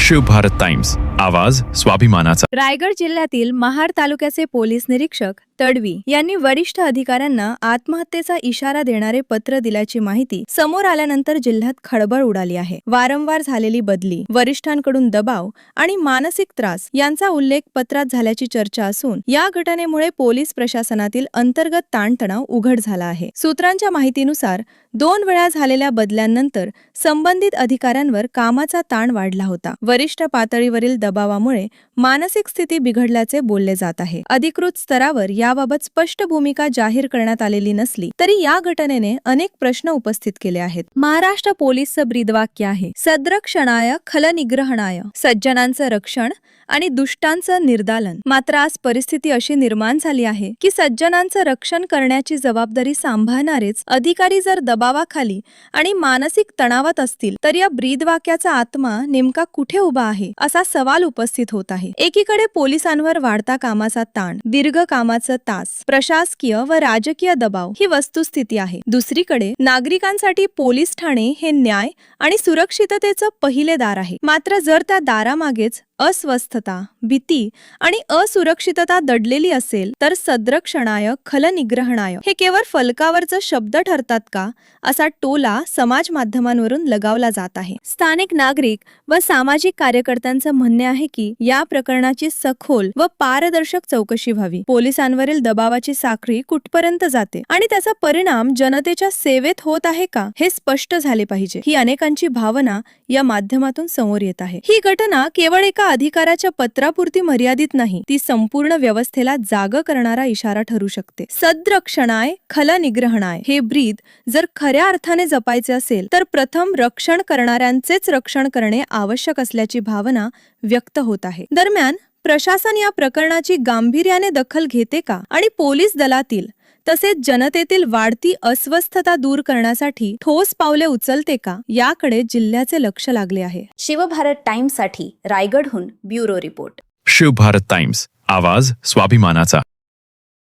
Shiv Bharat Times, आवाज स्वाभिमानाचा। रायगड जिल्ह्यातील महाड तालुक्याचे पोलीस निरीक्षक तडवी यांनी वरिष्ठ अधिकाऱ्यांना आत्महत्येचा इशारा देणारे पत्र दिल्याची माहिती समोर आल्यानंतर जिल्ह्यात खळबळ उडाली आहे। वारंवार झालेली बदली, वरिष्ठांकडून दबाव आणि मानसिक त्रास यांचा उल्लेख पत्रात झाल्याची चर्चा असून या घटनेमुळे पोलीस प्रशासनातील अंतर्गत ताणतणाव उघड झाला आहे। सूत्रांच्या माहितीनुसार 2 वेळा झालेल्या बदल्यांनंतर संबंधित अधिकाऱ्यांवर कामाचा ताण वाढला होता। वरिष्ठ पातळीवरील दबावामुळे मानसिक स्थिती बिघडल्याचे बोलले जात आहे। अधिकृत स्तरावर याबाबत स्पष्ट भूमिका जाहीर करण्यात आलेली नसली तरी या घटनेने अनेक प्रश्न उपस्थित केले आहेत। महाराष्ट्र पोलीसचं ब्रीदवाक्य आहे, सद्रक्षणाय खलनिग्रहणाय, सज्जनांचं रक्षण आणि दुष्टांचं निर्दालन। मात्र आज परिस्थिती अशी निर्माण झाली आहे की सज्जनांचं रक्षण करण्याची जबाबदारी सांभाळणारेच अधिकारी जर दबावाखाली आणि मानसिक तणावात असतील तर या ब्रीदवाक्याचा आत्मा नेमका कुठे उभा आहे असा सवाल उपस्थित होत आहे। एकीकडे पोलिसांवर वाढता कामाचा ताण, दीर्घ कामाचं तास, प्रशासकीय व राजकीय दबाव ही वस्तुस्थिती आहे। दुसरीकडे नागरिकांसाठी पोलीस ठाणे हे न्याय आणि सुरक्षिततेचं पहिले दार आहे। मात्र जर त्या दारामागेच अस्वस्थता, भीती आणि असुरक्षितता दडलेली असेल तर सद्रक्षणाय खलनिग्रहणाय हे केवळ फलकावरचे शब्द ठरतात का असा टोला समाज माध्यमांवरून लगावला जात आहे। स्थानिक नागरिक व सामाजिक कार्यकर्त्यांचं म्हणणे आहे की या प्रकरणाची सखोल व पारदर्शक चौकशी व्हावी। पोलिसांवरील दबावाची साखळी कुठपर्यंत जाते आणि त्याचा परिणाम जनतेच्या सेवेत होत आहे का हे स्पष्ट झाले पाहिजे। ही अनेकांची भावना या माध्यमातून समोर येत आहे। ही घटना केवळ एका अधिकाराच्या पत्रापुरती मर्यादित नाही, ती संपूर्ण व्यवस्थेला जाग करणारा इशारा ठरू शकते। सद्रक्षणाय खलनिग्रहणाय हे ब्रीद जर खऱ्या अर्थाने जपायचे असेल तर प्रथम रक्षण करणाऱ्यांचेच रक्षण करणे आवश्यक असल्याची भावना व्यक्त होत आहे। दरम्यान प्रशासन या प्रकरणाची गांभीर्याने दखल घेते का आणि पोलीस दलातील तसेच जनतेतील वाढती अस्वस्थता दूर करण्यासाठी ठोस पावले उचलते का याकडे जिल्ह्याचे लक्ष लागले आहे। शिवभारत टाइम्ससाठी रायगडहून bureau report. Shiv Bharat Times, आवाज स्वाभिमानाचा।